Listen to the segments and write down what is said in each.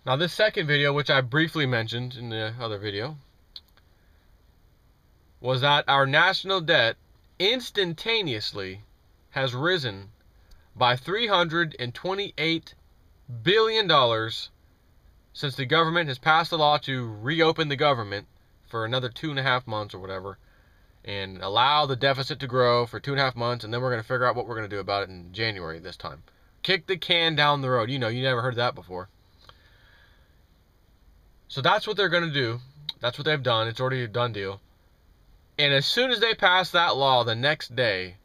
Now, this second video, which I briefly mentioned in the other video, was that our national debt instantaneously has risen by $328 billion since the government has passed a law to reopen the government for another 2.5 months or whatever, and allow the deficit to grow for 2.5 months, and then we're going to figure out what we're going to do about it in January this time. Kick the can down the road. You know, you never heard that before. So that's what they're going to do. That's what they've done. It's already a done deal. And as soon as they pass that law the next day,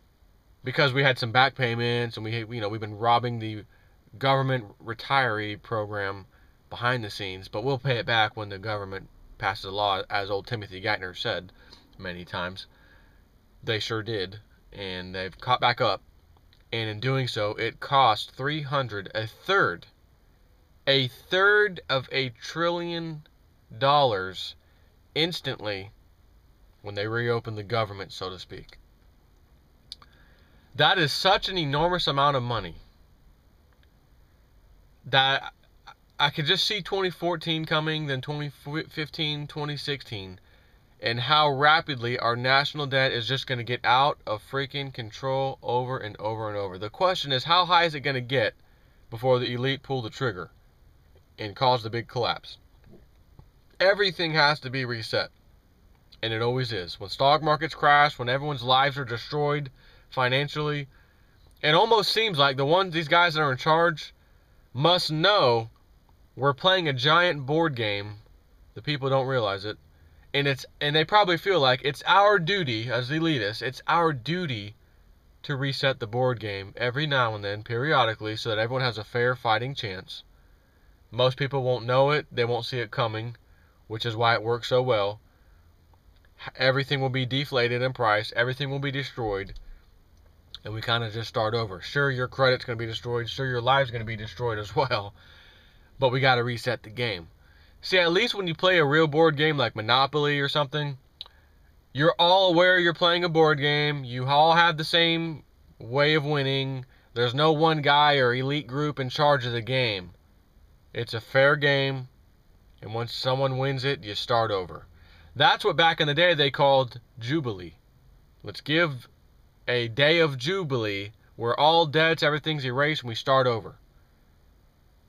because we had some back payments and we've been robbing the government retiree program behind the scenes, but we'll pay it back when the government passes a law, as old Timothy Geithner said many times. They sure did, and they've caught back up, and in doing so, it cost a third of $1 trillion instantly when they reopened the government, so to speak. That is such an enormous amount of money that I could just see 2014 coming, then 2015, 2016, and how rapidly our national debt is just going to get out of freaking control over and over and over. The question is, how high is it going to get before the elite pull the trigger and cause the big collapse? Everything has to be reset, and it always is. When stock markets crash, when everyone's lives are destroyed financially, it almost seems like these guys that are in charge must know we're playing a giant board game. The people don't realize it. And they probably feel like it's our duty as elitists, it's our duty to reset the board game every now and then, periodically, so that everyone has a fair fighting chance. Most people won't know it, they won't see it coming, which is why it works so well. Everything will be deflated in price, everything will be destroyed, and we kind of just start over. Sure, your credit's going to be destroyed, sure, your life's going to be destroyed as well, but we got to reset the game. See, at least when you play a real board game like Monopoly or something, you're all aware you're playing a board game. You all have the same way of winning. There's no one guy or elite group in charge of the game. It's a fair game, and once someone wins it, you start over. That's what back in the day they called Jubilee. Let's give a day of Jubilee where all debts, everything's erased, and we start over.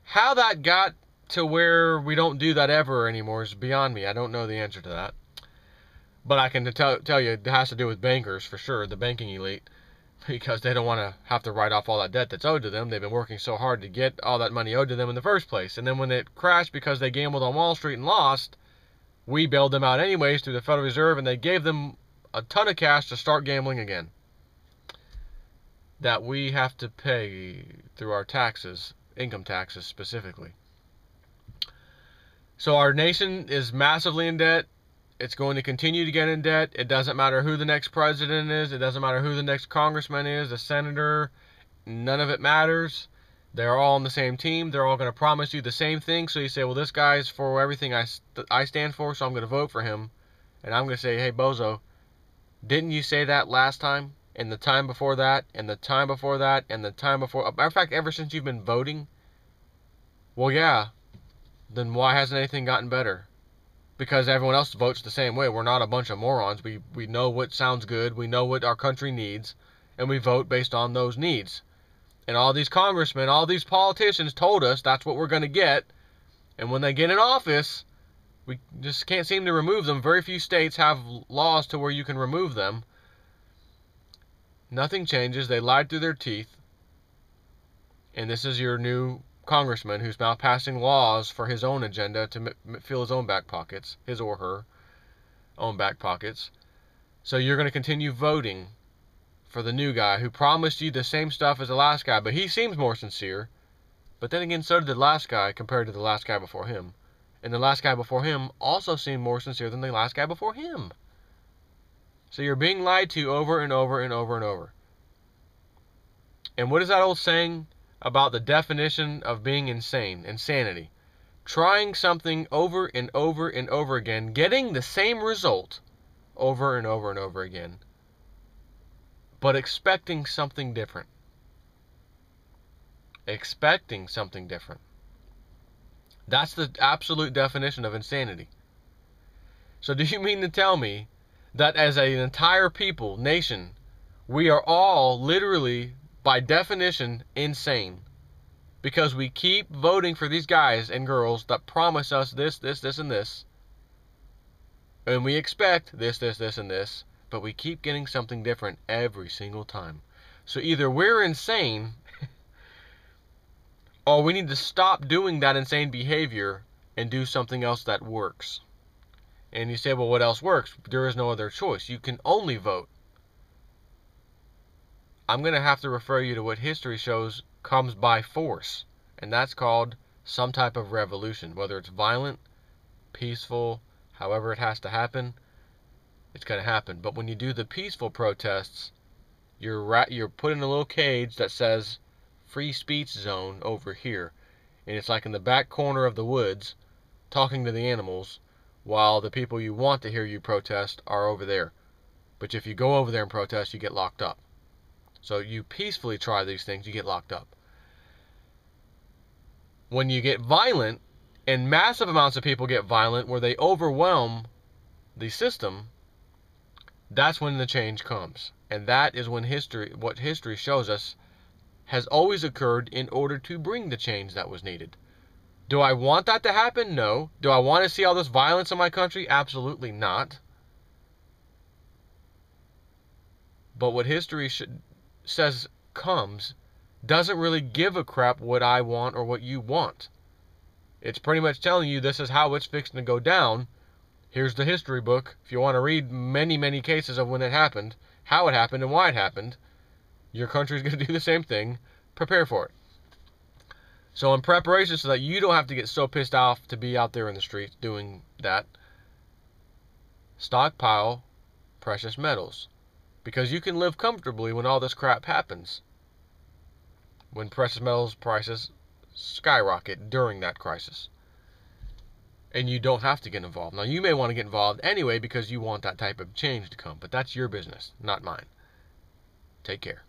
How that got to where we don't do that ever anymore is beyond me. I don't know the answer to that. But I can tell you it has to do with bankers for sure, the banking elite, because they don't want to have to write off all that debt that's owed to them. They've been working so hard to get all that money owed to them in the first place. And then when it crashed because they gambled on Wall Street and lost, we bailed them out anyways through the Federal Reserve, and they gave them a ton of cash to start gambling again. That we have to pay through our taxes, income taxes specifically. So our nation is massively in debt. It's going to continue to get in debt. It doesn't matter who the next president is. It doesn't matter who the next congressman is, a senator. None of it matters. They're all on the same team. They're all going to promise you the same thing. So you say, well, this guy's for everything I stand for, so I'm going to vote for him. And I'm going to say, hey, bozo, didn't you say that last time? And the time before that? And the time before that? And the time before? Matter of fact, ever since you've been voting? Well, yeah. Then why hasn't anything gotten better? Because everyone else votes the same way. We're not a bunch of morons. We know what sounds good. We know what our country needs. And we vote based on those needs. And all these congressmen, all these politicians told us that's what we're going to get. And when they get in office, we just can't seem to remove them. Very few states have laws to where you can remove them. Nothing changes. They lied through their teeth. And this is your new congressman who's now passing laws for his own agenda to fill his own back pockets, his or her own back pockets. So you're going to continue voting for the new guy who promised you the same stuff as the last guy, but he seems more sincere. But then again, so did the last guy compared to the last guy before him. And the last guy before him also seemed more sincere than the last guy before him. So you're being lied to over and over and over and over. And what is that old saying about the definition of being insane? Insanity. Trying something over and over and over again, getting the same result over and over and over again, but expecting something different. Expecting something different. That's the absolute definition of insanity. So do you mean to tell me that as an entire people, nation, we are all literally, by definition, insane? Because we keep voting for these guys and girls that promise us this, and this. And we expect this, and this. But we keep getting something different every single time. So either we're insane, or we need to stop doing that insane behavior and do something else that works. And you say, well, what else works? There is no other choice. You can only vote. I'm going to have to refer you to what history shows comes by force. And that's called some type of revolution. Whether it's violent, peaceful, however it has to happen, it's going to happen. But when you do the peaceful protests, you're put in a little cage that says free speech zone over here. And it's like in the back corner of the woods, talking to the animals, while the people you want to hear you protest are over there. But if you go over there and protest, you get locked up. So you peacefully try these things, you get locked up. When you get violent, and massive amounts of people get violent where they overwhelm the system, that's when the change comes. And that is when what history shows us has always occurred in order to bring the change that was needed. Do I want that to happen? No. Do I want to see all this violence in my country? Absolutely not. But what history says comes doesn't really give a crap what I want or what you want. It's pretty much telling you this is how it's fixing to go down. Here's the history book. If you want to read many, many cases of when it happened, how it happened, and why it happened, your country's going to do the same thing. Prepare for it. So in preparation so that you don't have to get so pissed off to be out there in the streets doing that, stockpile precious metals. Because you can live comfortably when all this crap happens. When precious metals prices skyrocket during that crisis. And you don't have to get involved. Now you may want to get involved anyway because you want that type of change to come. But that's your business, not mine. Take care.